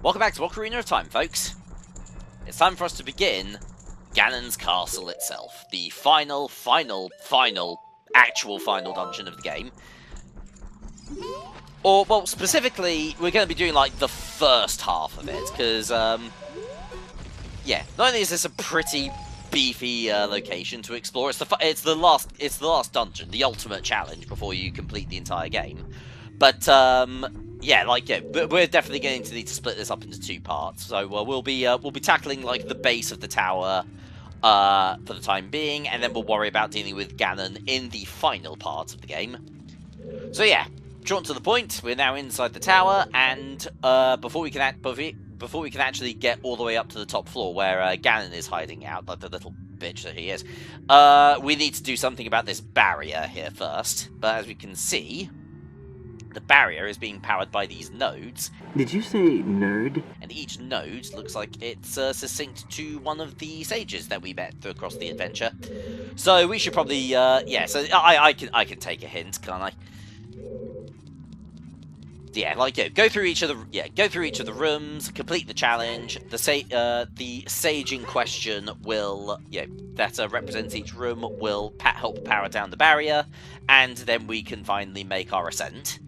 Welcome back to Ocarina of Time, folks. It's time for us to begin Ganon's castle itself. The final actual final dungeon of the game. Or, well, specifically, we're going to be doing, like, the first half of it, because, yeah, not only is this a pretty beefy location to explore, it's the last dungeon, the ultimate challenge before you complete the entire game. But, yeah, like, yeah, we're definitely going to need to split this up into two parts. So, we'll be tackling, like, the base of the tower, for the time being, and then we'll worry about dealing with Ganon in the final part of the game. So, yeah. Drawn to the point, we're now inside the tower, and before we can actually get all the way up to the top floor where Ganon is hiding out, like the little bitch that he is, we need to do something about this barrier here first. But as we can see, the barrier is being powered by these nodes. Did you say nerd? And each node looks like it's succinct to one of the sages that we met across the adventure. So we should probably, yeah. So I can take a hint, can't I? Yeah, like, yeah, go through each of the rooms, complete the challenge. The sage in question will, that represents each room, will help power down the barrier, and then we can finally make our ascent.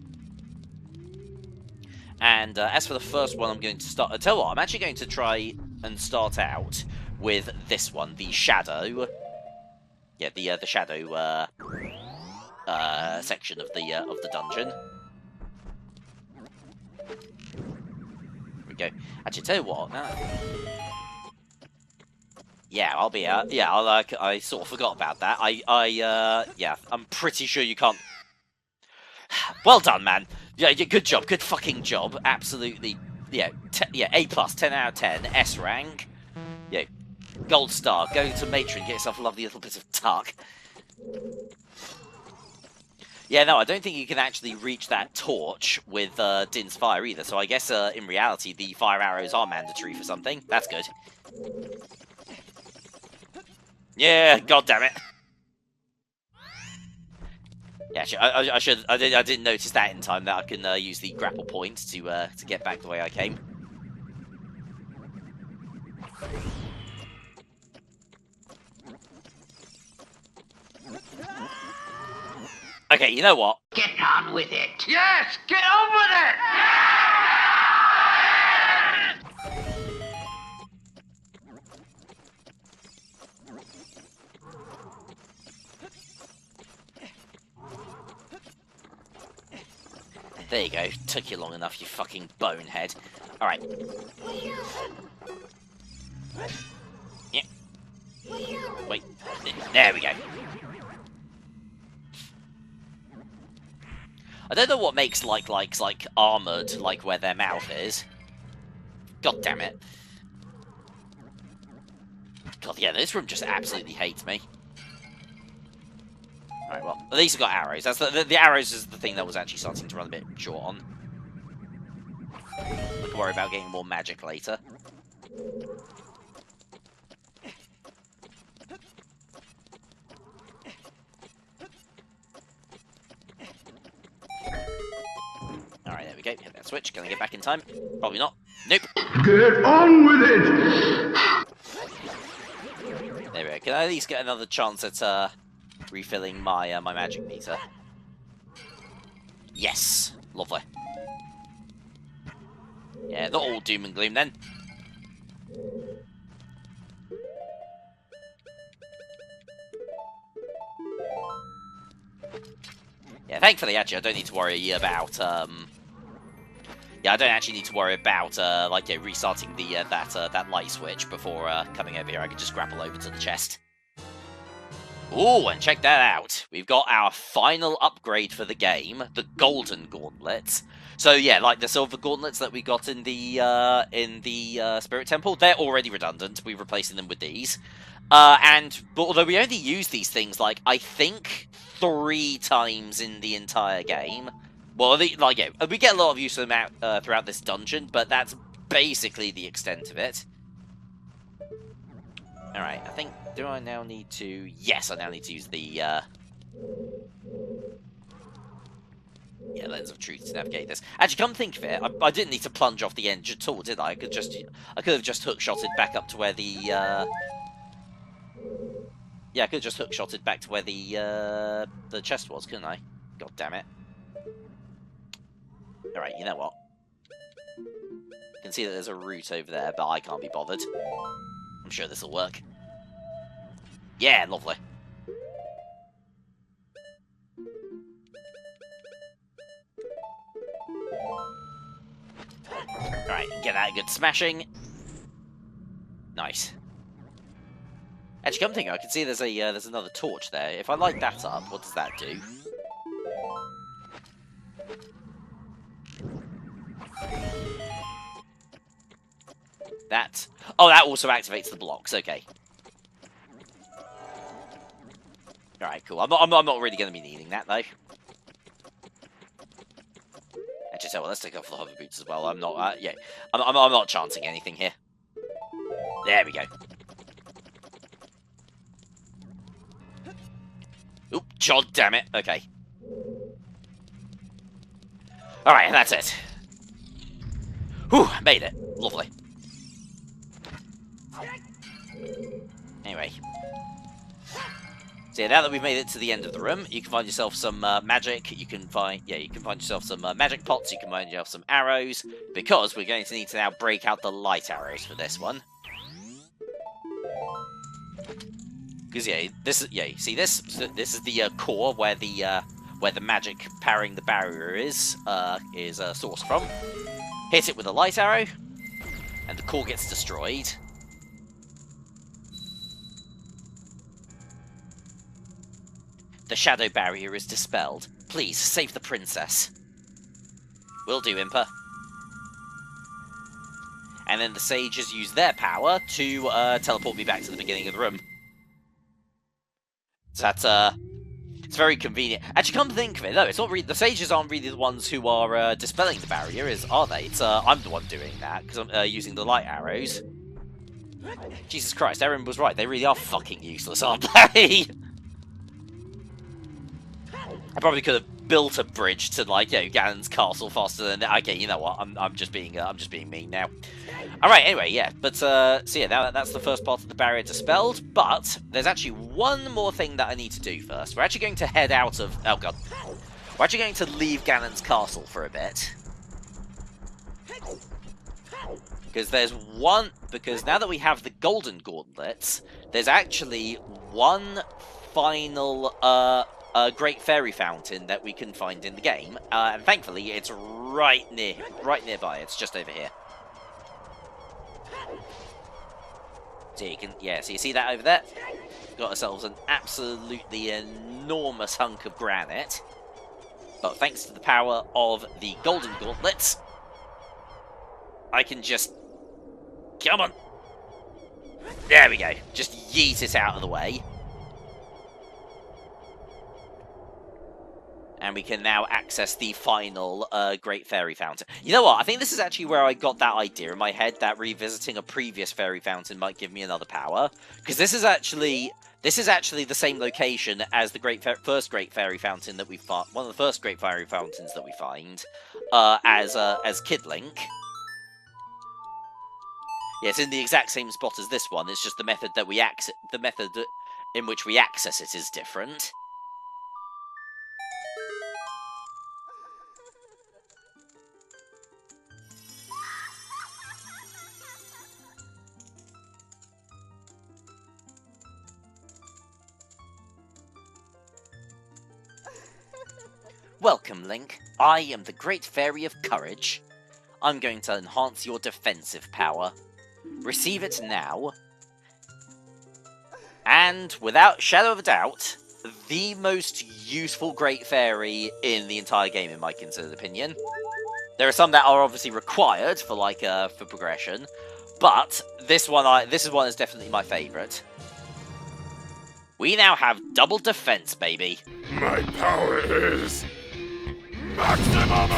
And as for the first one, I'm going to start. Tell you what, I'm actually going to try and start out with this one, the shadow. Yeah, the shadow section of the dungeon. Go. Actually, tell you what. Yeah, I'll be out. Yeah, I sort of forgot about that. Yeah, I'm pretty sure you can't. Well done, man. Yeah, good job. Good fucking job. Absolutely. Yeah, A+, 10 out of 10. S rank. Yeah, gold star. Go to Matron, get yourself a lovely little bit of tuck. Yeah, no, I don't think you can actually reach that torch with Din's fire either, so I guess in reality the fire arrows are mandatory for something. That's good. Yeah, god damn it. Yeah, I didn't notice that in time that I can use the grapple point to get back the way I came. Okay, you know what? Get on with it. Yes, get on with it! There you go. Took you long enough, you fucking bonehead. Alright. Yeah. Wait. There we go. I don't know what makes like armored like where their mouth is. God damn it. God, yeah, this room just absolutely hates me. Alright, well, at least I got arrows. That's the arrows is the thing that was actually starting to run a bit short on. I can worry about getting more magic later. Alright, there we go. Hit that switch. Can I get back in time? Probably not. Nope. Get on with it! There we go. Can I at least get another chance at refilling my my magic meter? Yes. Lovely. Yeah, not all doom and gloom then. Yeah, thankfully, actually, I don't need to worry about, yeah, I don't actually need to worry about, like, yeah, restarting the, that light switch before, coming over here. I can just grapple over to the chest. Ooh, and check that out. We've got our final upgrade for the game, the Golden Gauntlets. So, yeah, like the Silver Gauntlets that we got in the Spirit Temple, they're already redundant. We're replacing them with these. But although we only use these things, like, I think 3 times in the entire game. Well, like, yeah, we get a lot of use of them out throughout this dungeon, but that's basically the extent of it. Alright, I think, do I now need to... Yes, I now need to use the, Yeah, lens of truth to navigate this. Actually, come think of it, I didn't need to plunge off the edge at all, did I? I could have just hook-shotted back up to where the, yeah, I could have just hook-shotted back to where the chest was, couldn't I? God damn it. Alright, you know what? You can see that there's a route over there, but I can't be bothered. I'm sure this will work. Yeah, lovely. Alright, get that good smashing. Nice. Actually, come thinking, I can see there's another torch there. If I light that up, what does that do? That... Oh, that also activates the blocks, okay. Alright, cool. I'm not really going to be needing that, though. Actually, so well, let's take off the hover boots as well. I'm not, yeah. I'm not chancing anything here. There we go. Oop, god damn it. Okay. Alright, and that's it. Whew, made it. Lovely. Anyway. So yeah, now that we've made it to the end of the room, you can find yourself some magic. You can find yourself some magic pots. You can find yourself some arrows, because we're going to need to now break out the light arrows for this one. Because yeah, you see this? So this is the core where the magic powering the barrier is sourced from. Hit it with a light arrow, and the core gets destroyed. The shadow barrier is dispelled. Please, save the princess. Will do, Impa. And then the sages use their power to teleport me back to the beginning of the room. So that's, it's very convenient. Actually, come to think of it, no, it's not really, the sages aren't really the ones who are dispelling the barrier, are they? It's, I'm the one doing that, because I'm using the light arrows. Jesus Christ, Erin was right, they really are fucking useless, aren't they? I probably could have built a bridge to, like, you know, Ganon's castle faster than... Okay, you know what? I'm just being mean now. All right. Anyway, yeah. But so yeah, now that's the first part of the barrier dispelled. But there's actually one more thing that I need to do first. We're actually going to head out of... Oh god. We're actually going to leave Ganon's castle for a bit. Because there's one... Because now that we have the golden gauntlets, there's actually one final... Great Fairy Fountain that we can find in the game, and thankfully it's right nearby. It's just over here. So you can, yeah. So you see that over there? Got ourselves an absolutely enormous hunk of granite, but thanks to the power of the golden gauntlets, I can just come on. There we go. Just yeet it out of the way. And we can now access the final Great Fairy Fountain. You know what? I think this is actually where I got that idea in my head, that revisiting a previous Fairy Fountain might give me another power. Because this is actually the same location as the first Great Fairy Fountain that we find. One of the first Great Fairy Fountains that we find as Kid Link. Yeah, it's in the exact same spot as this one. It's just the method in which we access it is different. Welcome, Link. I am the Great Fairy of Courage. I'm going to enhance your defensive power. Receive it now. And, without shadow of a doubt, the most useful Great Fairy in the entire game, in my considered opinion. There are some that are obviously required for, like, for progression, but this one is definitely my favourite. We now have double defense, baby. My power is... maximum!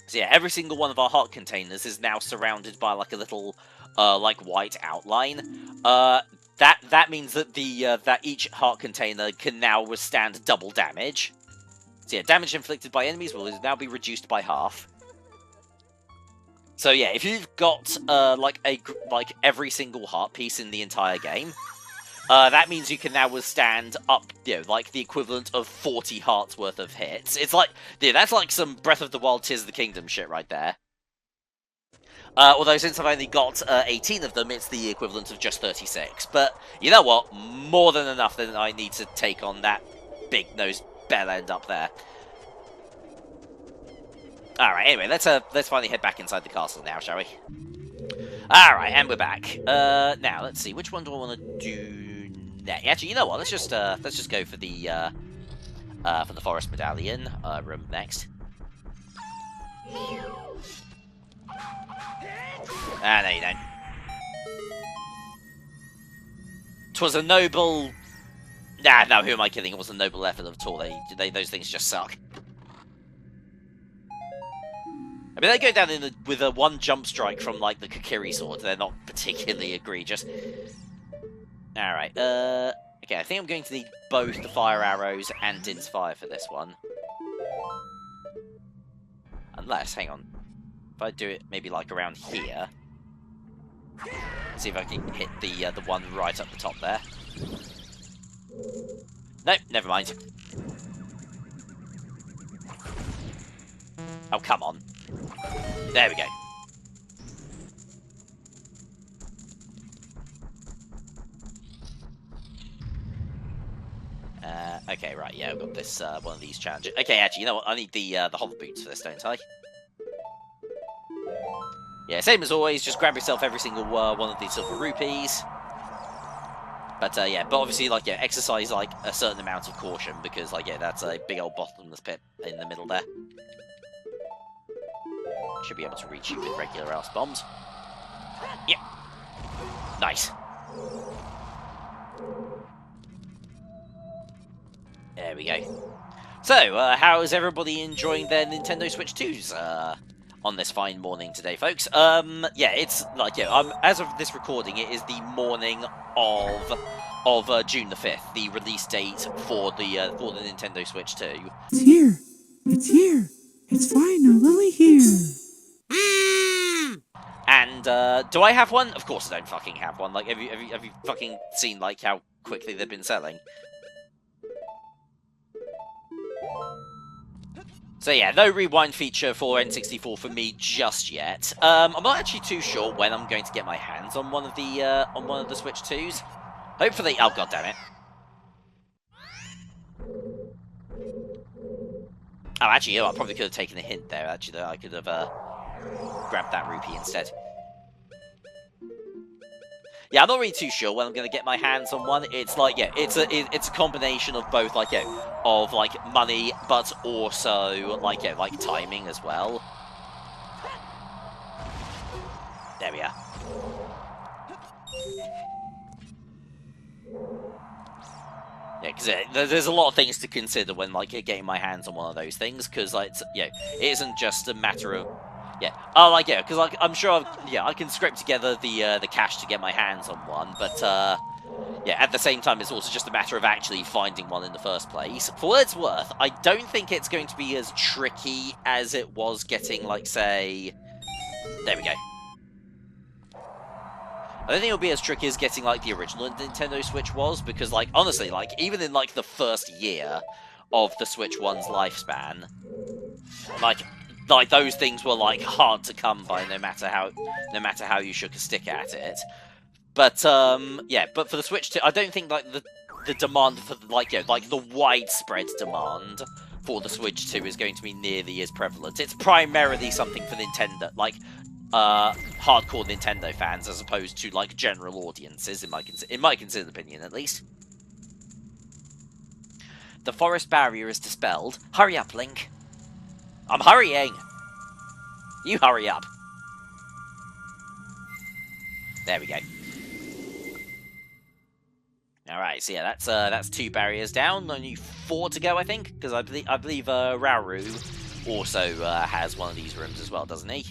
So yeah, every single one of our heart containers is now surrounded by like a little, like white outline. That means that that each heart container can now withstand double damage. So yeah, damage inflicted by enemies will now be reduced by half. So yeah, if you've got like every single heart piece in the entire game, that means you can now withstand up, like the equivalent of 40 hearts worth of hits. It's like, that's like some Breath of the Wild Tears of the Kingdom shit right there. Although since I've only got 18 of them, it's the equivalent of just 36. But you know what? More than enough that I need to take on that big nose bell end up there. Alright, anyway, let's finally head back inside the castle now, shall we? Alright, and we're back. Now, let's see, which one do I want to do next? Actually, you know what, let's just go for the Forest Medallion room next. Ah, no you don't. 'Twas a noble... Nah, no, who am I kidding? It wasn't a noble effort at all. Those things just suck. I mean, they go down with a one jump strike from, like, the Kokiri sword. They're not particularly egregious. Alright, okay, I think I'm going to need both the fire arrows and Din's fire for this one. Unless, hang on. If I do it maybe, like, around here. See if I can hit the one right up the top there. Nope, never mind. Oh, come on. There we go. Okay, right, yeah, I've got this, one of these challenges. Okay, actually, you know what, I need the hover boots for this, don't I? Yeah, same as always, just grab yourself every single one of these silver rupees. But, yeah, but obviously, like, yeah, exercise, like, a certain amount of caution, because, like, yeah, that's a big old bottomless pit in the middle there. Should be able to reach you with regular ass bombs. Yep. Nice. There we go. So, how is everybody enjoying their Nintendo Switch 2s on this fine morning today, folks? Yeah, it's like, yeah, as of this recording, it is the morning of June the 5th, the release date for the Nintendo Switch 2. It's here. It's here. It's finally here. And do I have one? Of course I don't fucking have one. Like, have you fucking seen like how quickly they've been selling? So yeah, no rewind feature for N64 for me just yet. I'm not actually too sure when I'm going to get my hands on one of the Switch 2s. Hopefully, oh god damn it. Oh, actually, you know, I probably could have taken a hint there. Actually, I could have grabbed that rupee instead. Yeah, I'm not really too sure when I'm going to get my hands on one. It's like, yeah, it's a combination of both, like, yeah, of like money, but also like, yeah, like timing as well. There we are. Yeah, because there's a lot of things to consider when, like, getting my hands on one of those things, because, like, yeah, it isn't just a matter of, yeah, like, yeah, because, like, I'm sure, I can scrape together the cash to get my hands on one, but, yeah, at the same time, it's also just a matter of actually finding one in the first place. For what it's worth, I don't think it's going to be as tricky as it was getting, like, say, there we go. I don't think it'll be as tricky as getting, like, the original Nintendo Switch was, because, like, honestly, like, even in, like, the first year of the Switch 1's lifespan, like, those things were, like, hard to come by no matter how you shook a stick at it. But, yeah, but for the Switch 2, I don't think, like, the demand for, like, you know, like, the widespread demand for the Switch 2 is going to be nearly as prevalent. It's primarily something for Nintendo, like, hardcore Nintendo fans as opposed to, like, general audiences, in my considered opinion, at least. The forest barrier is dispelled. Hurry up, Link. I'm hurrying! You hurry up. There we go. Alright, so yeah, that's 2 barriers down, only 4 to go, I think, because I believe Rauru also has one of these rooms as well, doesn't he?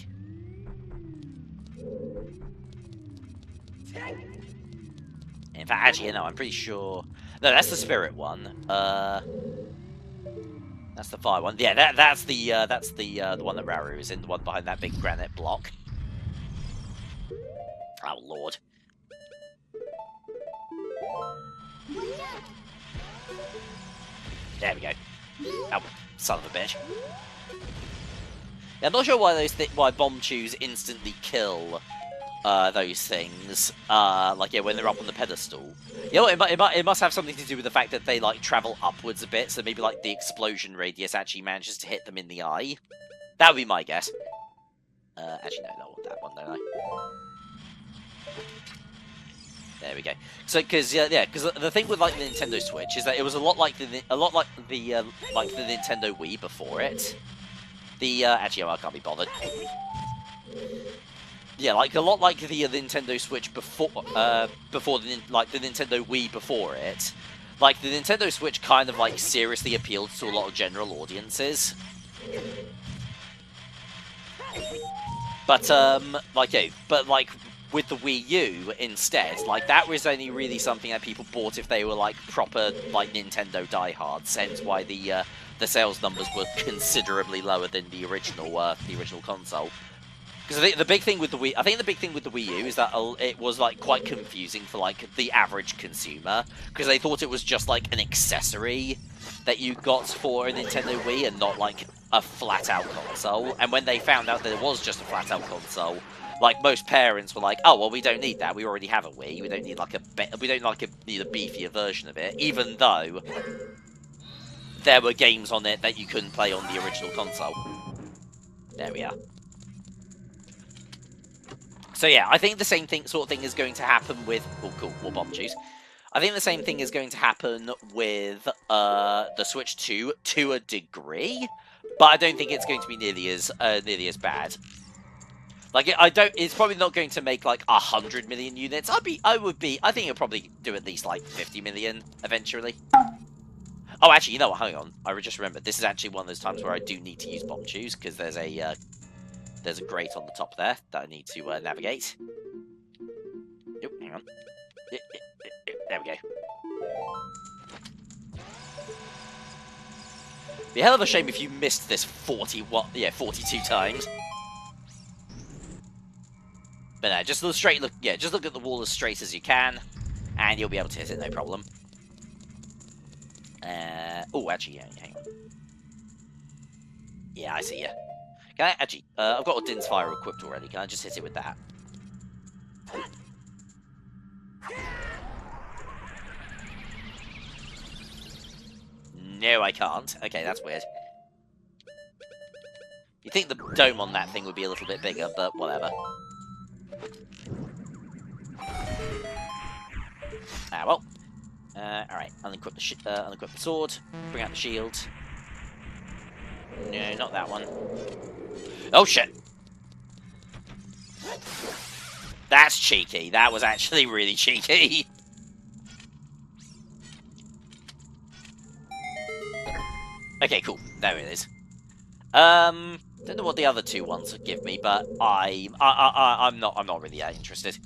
In fact, actually, no, I'm pretty sure... No, that's the spirit one. That's the fire one. Yeah, that's the one that Rauru is in, the one behind that big granite block. Oh lord. There we go. Oh, son of a bitch. Yeah, I'm not sure why why bomb chews instantly kill those things. Like yeah, when they're up on the pedestal. You know, it must have something to do with the fact that they like travel upwards a bit, so maybe like the explosion radius actually manages to hit them in the eye. That would be my guess. Actually no, not that one, don't I? There we go. So, because the thing with like the Nintendo Switch is that it was a lot like the Nintendo Wii before it. Actually, I can't be bothered. Yeah, like a lot like the Nintendo Switch before the Nintendo Wii before it. Like the Nintendo Switch kind of like seriously appealed to a lot of general audiences. But with the Wii U instead, like that was only really something that people bought if they were like proper like Nintendo diehards. Hence why the sales numbers were considerably lower than the original console. Because I think the big thing with the Wii U is that it was like quite confusing for like the average consumer because they thought it was just like an accessory that you got for a Nintendo Wii and not like a flat-out console. And when they found out that it was just a flat-out console, like most parents were like, "Oh well, we don't need that. We already have a Wii. We don't need like need a beefier version of it." Even though there were games on it that you couldn't play on the original console. There we are. So yeah, I think the same sort of thing is going to happen with... Oh, cool, more bomb juice. I think the same thing is going to happen with the Switch 2 to a degree, but I don't think it's going to be nearly as bad. Like, it's probably not going to make like 100 million units. I think it'll probably do at least like 50 million eventually. Oh, actually, you know what? Hang on. I just remembered. This is actually one of those times where I do need to use bomb chews because there's a grate on the top there that I need to navigate. Nope, hang on. There we go. It'd be a hell of a shame if you missed this 42 times. But no, just just look at the wall as straight as you can, and you'll be able to hit it, no problem. Oh, actually, yeah, hang on. Yeah, I see ya. Can I actually? I've got Odin's Fire equipped already. Can I just hit it with that? No, I can't. Okay, that's weird. You'd think the dome on that thing would be a little bit bigger, but whatever. Ah, well. Alright, unequip the sword. Bring out the shield. No, not that one. Oh, shit! That's cheeky. That was actually really cheeky. Okay, cool. There it is. Don't know what the other two ones would give me, but I'm not really that interested.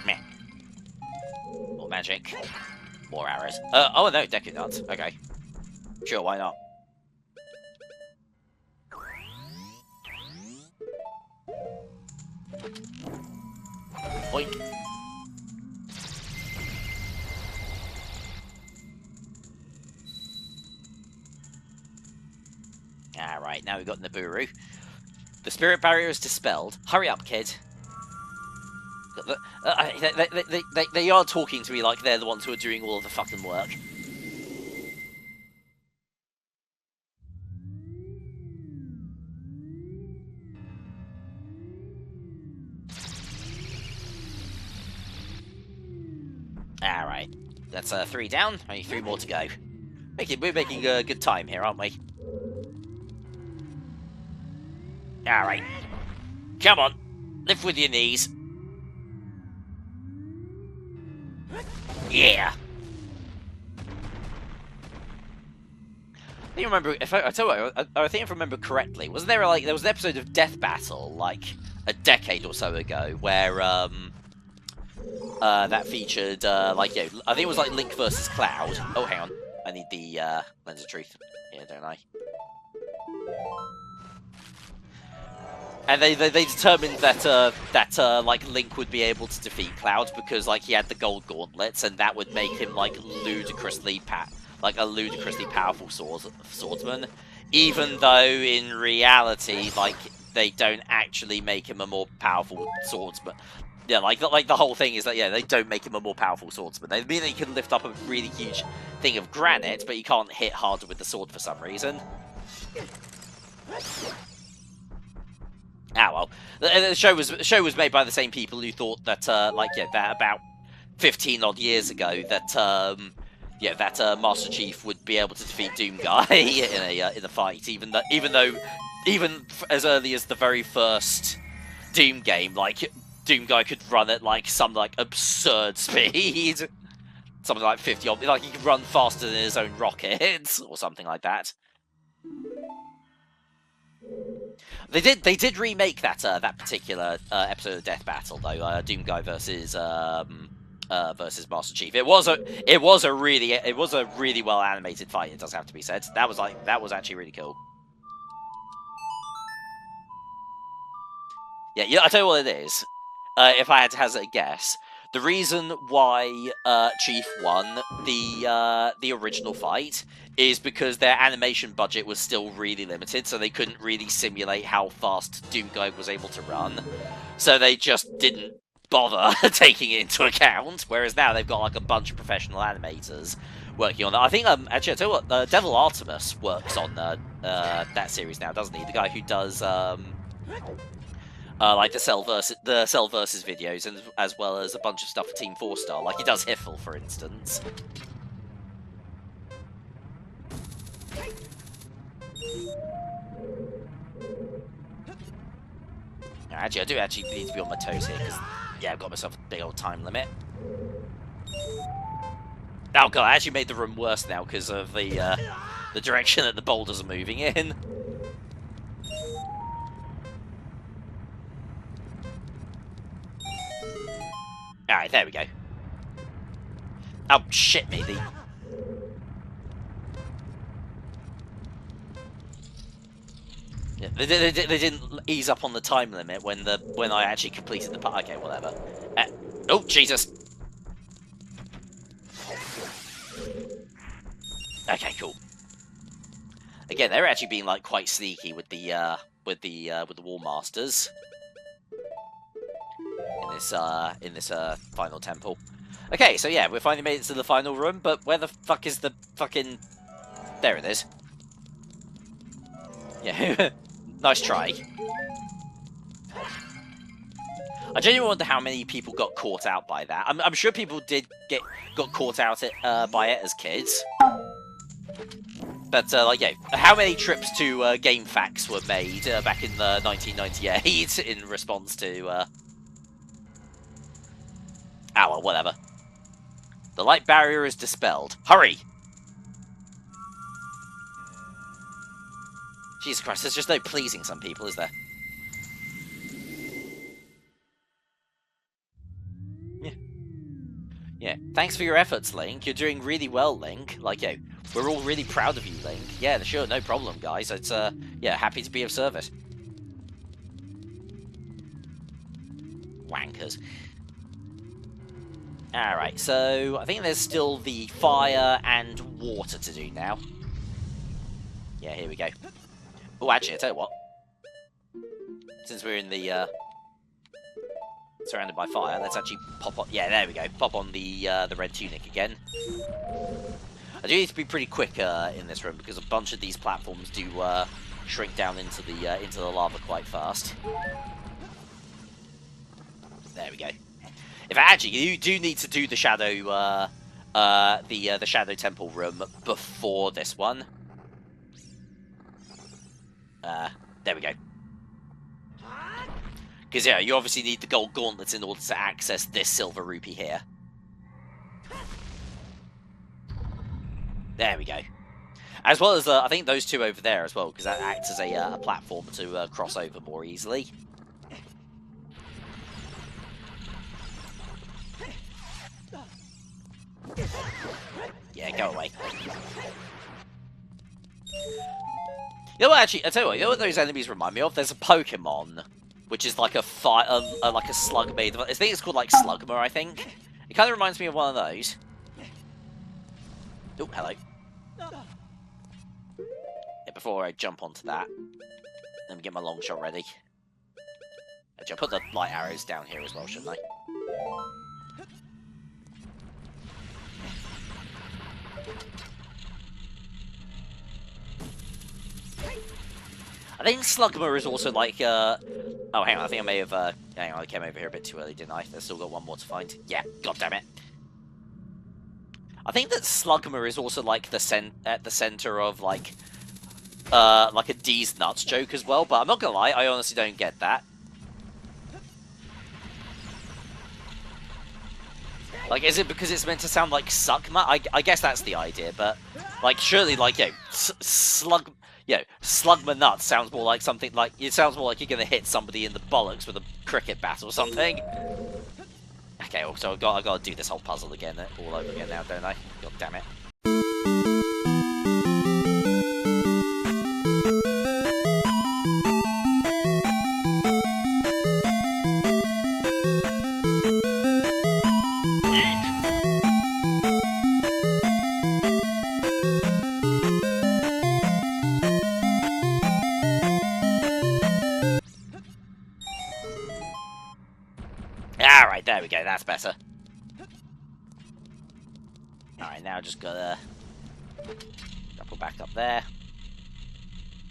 Meh. More magic. More arrows. Oh no, Deku Nuts. Okay. Sure, why not? Boink. Alright, now we've got Nibiru. The spirit barrier is dispelled. Hurry up, kid. They are talking to me like they're the ones who are doing all of the fucking work. Alright. That's 3 down, only 3 more to go. We're making a good time here, aren't we? Alright. Come on. Lift with your knees. Yeah. I remember, I think if I remember correctly, wasn't there there was an episode of Death Battle like a decade or so ago where that featured I think it was like Link versus Cloud. Oh, hang on. I need the Lens of Truth here, don't I? And they determined that like Link would be able to defeat Cloud because like he had the gold gauntlets, and that would make him like ludicrously powerful swordsman. Even though in reality, like they don't actually make him a more powerful swordsman. Yeah, like the whole thing is that they don't make him a more powerful swordsman. They mean that he can lift up a really huge thing of granite, but he can't hit harder with the sword for some reason. Ah well, the show was made by the same people who thought that that about 15 odd years ago that Master Chief would be able to defeat Doomguy in a fight, even as early as the very first Doom game, like Doomguy could run at like some like absurd speed, something like 50 odd, like he could run faster than his own rockets or something like that. They did remake that particular episode of Death Battle though, Doomguy versus Master Chief. It was a really well animated fight. It does have to be said. That was actually really cool. Yeah, I tell you what it is. If I had to hazard a guess, the reason why Chief won the original fight is because their animation budget was still really limited, so they couldn't really simulate how fast Doomguy was able to run. So they just didn't bother taking it into account, whereas now they've got like a bunch of professional animators working on that. I think, actually, I tell you what, Devil Artemis works on that series now, doesn't he? The guy who does, like the Cell versus videos, and as well as a bunch of stuff for Team 4-Star. Like he does Hiffle, for instance. Actually, I do actually need to be on my toes here, because, yeah, I've got myself a big old time limit. Oh god, I actually made the room worse now because of the direction that the boulders are moving in. Alright, there we go. Oh, shit me, Yeah, they didn't ease up on the time limit when I actually completed the part. Okay, whatever. Oh, Jesus! Okay, cool. Again, they're actually being like quite sneaky with the War Masters in this final temple. Okay, so yeah, we finally made it to the final room, but where the fuck is the fucking... There it is. Yeah, nice try. I genuinely wonder how many people got caught out by that. I'm sure people got caught out by it as kids. But, like, yeah, how many trips to GameFAQs were made back in 1998 in response to... Ah, well, whatever. The light barrier is dispelled. Hurry! Jesus Christ, there's just no pleasing some people, is there? Yeah. Yeah. Thanks for your efforts, Link. You're doing really well, Link. Like, yeah, we're all really proud of you, Link. Yeah, sure, no problem, guys. It's, yeah, happy to be of service. Wankers. Alright, so I think there's still the fire and water to do now. Yeah, here we go. Oh, actually, I tell you what. Since we're in the, surrounded by fire, let's actually pop on... Yeah, there we go. Pop on the red tunic again. I do need to be pretty quick in this room, because a bunch of these platforms do shrink down into the lava quite fast. There we go. In fact, actually, you do need to do the shadow, the shadow temple room before this one. There we go. Because, yeah, you obviously need the gold gauntlets in order to access this silver rupee here. There we go. As well as, I think those two over there as well, because that acts as a platform to cross over more easily. Yeah, go away. You know what, actually, I tell you what, you know what those enemies remind me of? There's a Pokemon, which is like a like a slug made of, I think it's called like Slugma, I think. It kind of reminds me of one of those. Oh, hello. Yeah, before I jump onto that, let me get my long shot ready. Actually, I'll put the light arrows down here as well, shouldn't I? I think Slugma is also like, oh, hang on, I think I may have, hang on, I came over here a bit too early, didn't I? There's still got one more to find. Yeah, god damn it. I think that Slugma is also like at the center of like a D's nuts joke as well, but I'm not gonna lie, I honestly don't get that. Like, is it because it's meant to sound like Suckma? I guess that's the idea, but like, surely, like, Slugma nuts sounds more like something like, it sounds more like you're gonna hit somebody in the bollocks with a cricket bat or something. Okay, well, so I gotta do this whole puzzle again, all over again now, don't I? God damn it. Alright, there we go, that's better. Alright, now just gotta double back up there.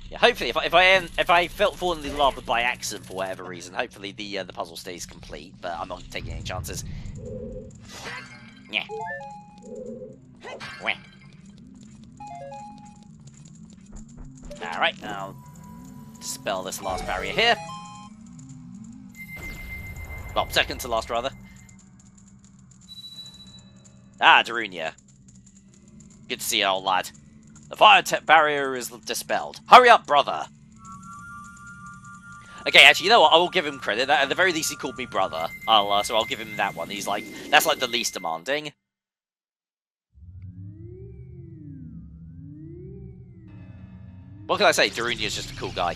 Yeah, hopefully, if I fall in the lava by accident for whatever reason, hopefully the puzzle stays complete. But I'm not taking any chances. Yeah. All right, now dispel this last barrier here. Well, second to last rather. Ah, Darunia. Good to see you, old lad. The fire barrier is dispelled. Hurry up, brother! Okay, actually, you know what? I will give him credit. At the very least, he called me brother. So I'll give him that one. He's like, that's like the least demanding. What can I say? Darunia's just a cool guy.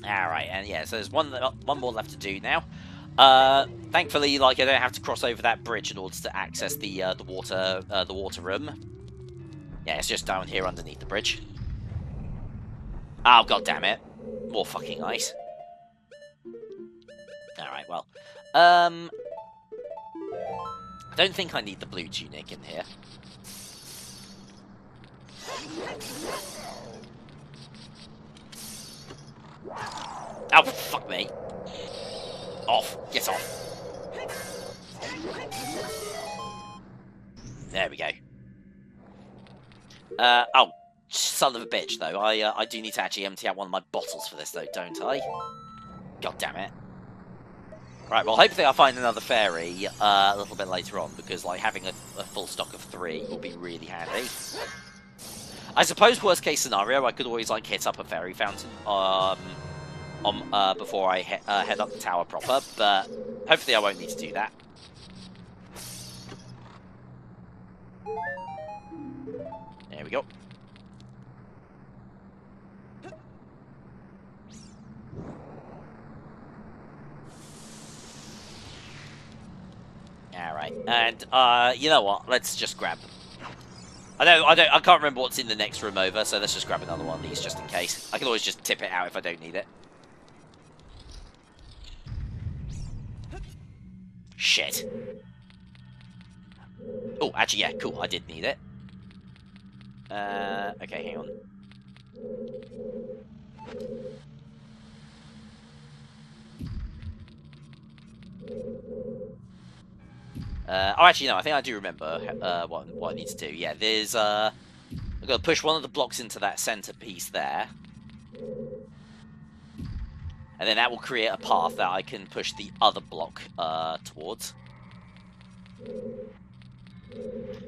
Alright, and yeah, so there's one more left to do now. Thankfully, like, I don't have to cross over that bridge in order to access the water room. Yeah, it's just down here underneath the bridge. Oh, god damn it. More fucking ice. Alright, well. I don't think I need the blue tunic in here. Oh, fuck me. Off. Get off. There we go. Oh, son of a bitch, though. I do need to actually empty out one of my bottles for this, though, don't I? God damn it. Right, well, hopefully I'll find another fairy a little bit later on, because, like, having a full stock of 3 will be really handy. I suppose, worst case scenario, I could always, like, hit up a fairy fountain, before I head up the tower proper, but hopefully I won't need to do that. There we go. Alright, and, you know what? Let's just grab them. I can't remember what's in the next room over, so let's just grab another one of these just in case. I can always just tip it out if I don't need it. Shit. Oh, actually, yeah, cool, I did need it. Okay, hang on. Oh, actually, no, I think I do remember what I need to do. Yeah, there's, I've got to push one of the blocks into that center piece there. And then that will create a path that I can push the other block towards.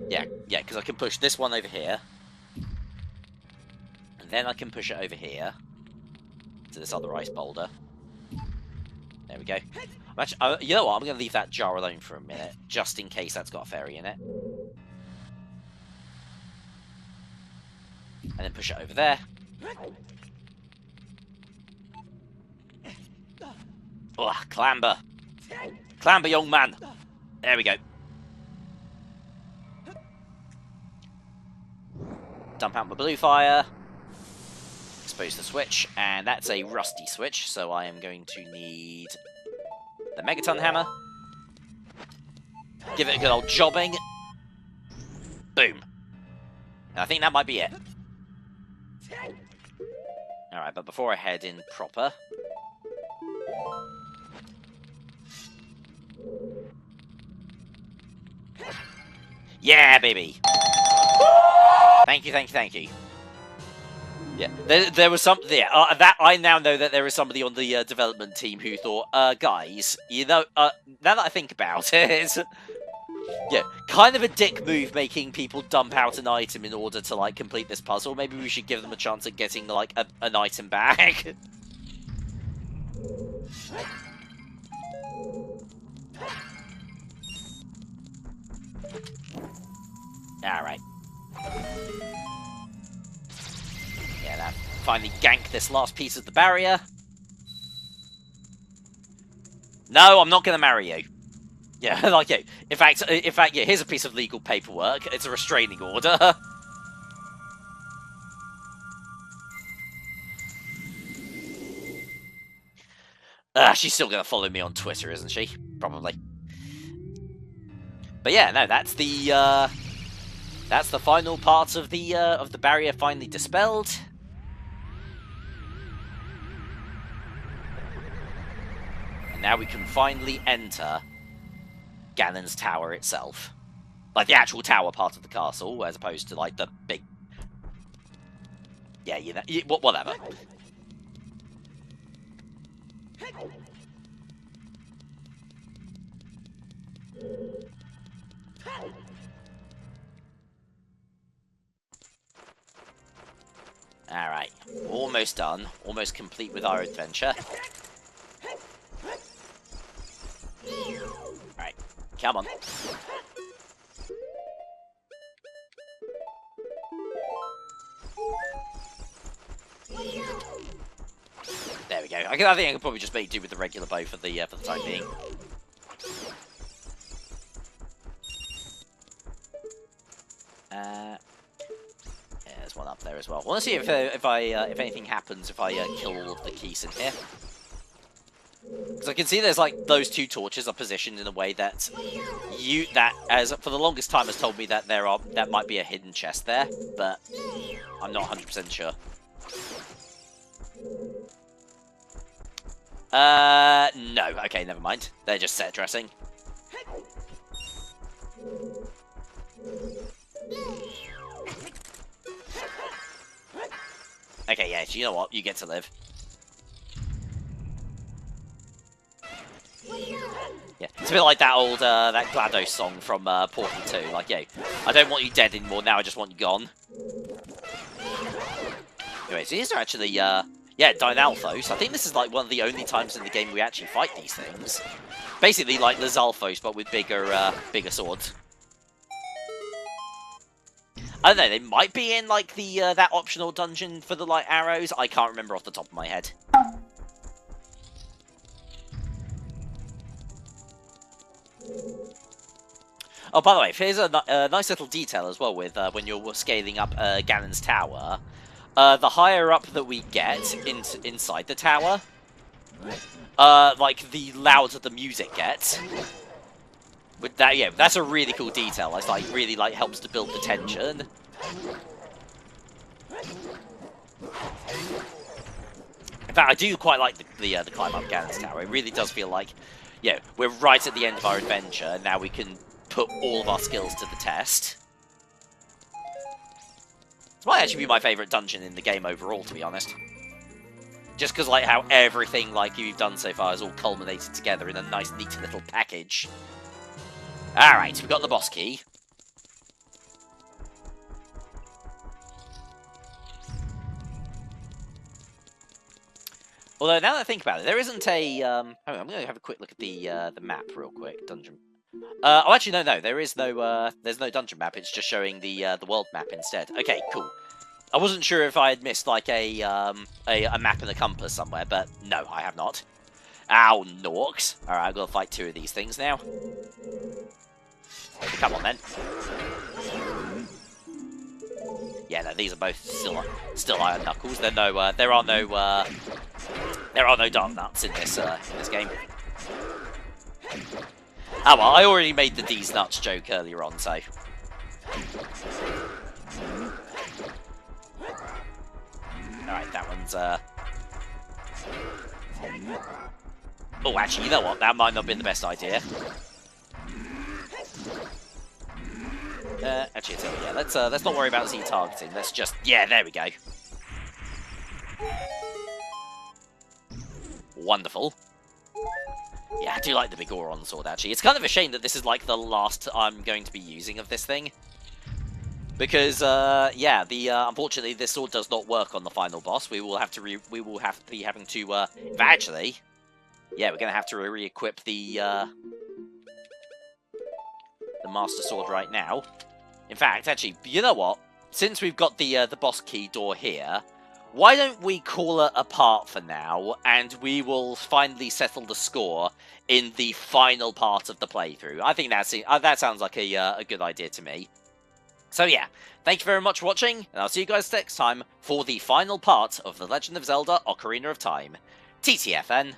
Yeah, because I can push this one over here. And then I can push it over here to this other ice boulder. There we go. Actually, you know what? I'm going to leave that jar alone for a minute, just in case that's got a fairy in it. And then push it over there. Ugh, clamber. Clamber, young man. There we go. Dump out my blue fire. Expose the switch. And that's a rusty switch, so I am going to need the Megaton hammer. Give it a good old jobbing. Boom. And I think that might be it. Alright, but before I head in proper... Yeah, baby! Thank you, thank you, thank you. Yeah, there was some... Yeah, that I now know that there is somebody on the development team who thought, guys, you know, now that I think about it... Yeah, kind of a dick move making people dump out an item in order to, like, complete this puzzle. Maybe we should give them a chance at getting, like, an item back. Alright. Yeah, that finally ganked this last piece of the barrier. No, I'm not going to marry you. Yeah, like, yeah. In fact, yeah, here's a piece of legal paperwork. It's a restraining order. She's still going to follow me on Twitter, isn't she? Probably. But yeah, no, that's the final part of the barrier finally dispelled. And now we can finally enter Ganon's tower itself. Like, the actual tower part of the castle, as opposed to, like, the big... Yeah, you know, whatever. Alright, almost done. Almost complete with our adventure. Alright, come on. There we go. I think I can probably just make do with the regular bow for the time being. Yeah, there's one up there as well. I want to see if anything happens if I kill all of the keys in here. Because I can see there's, like, those two torches are positioned in a way that as for the longest time has told me that that might be a hidden chest there, but I'm not 100% sure. No. Okay, never mind. They're just set dressing. Okay, yeah, you know what? You get to live. Yeah, it's a bit like that old, that GLaDOS song from, Portal 2. Like, yeah, I don't want you dead anymore, now I just want you gone. Anyway, so these are actually, yeah, Dynalphos. I think this is, like, one of the only times in the game we actually fight these things. Basically, like Lizalfos, but with bigger swords. I don't know, they might be in, like, the, that optional dungeon for the, like, arrows. I can't remember off the top of my head. Oh, by the way, here's a nice little detail as well with when you're scaling up Ganon's tower. The higher up that we get inside the tower, like, the louder the music gets. With that, yeah, that's a really cool detail. It's, like, really, like, helps to build the tension. In fact, I do quite like the climb up Ganon's tower. It really does feel like, yeah, we're right at the end of our adventure, and now we can put all of our skills to the test. This might actually be my favourite dungeon in the game overall, to be honest. Just because, like, how everything, like, you've done so far is all culminated together in a nice, neat little package. Alright, we've got the boss key. Although now that I think about it, there isn't a. I'm going to have a quick look at the map real quick. Dungeon. Oh, actually, no. There is no. There's no dungeon map. It's just showing the world map instead. Okay, cool. I wasn't sure if I had missed like a map and a compass somewhere, but no, I have not. Ow, Norks. All right, I've got to fight 2 of these things now. Come on, then. Yeah, no, these are both still iron knuckles. There are no dark nuts in this game. Oh well, I already made the D's nuts joke earlier on, so. Alright, that one's Oh, actually, you know what? That might not have been the best idea. Actually, yeah, let's not worry about Z targeting. Let's just, yeah, there we go. Wonderful. Yeah, I do like the big Goron sword, actually. It's kind of a shame that this is, like, the last I'm going to be using of this thing. Because, yeah, unfortunately, this sword does not work on the final boss. We will have to be having to, actually, yeah, we're going to have to re-equip the Master Sword right now. In fact, actually, you know what? Since we've got the boss key door here, why don't we call it apart for now, and we will finally settle the score in the final part of the playthrough. I think that sounds like a good idea to me. So yeah, thank you very much for watching, and I'll see you guys next time for the final part of The Legend of Zelda Ocarina of Time. TTFN.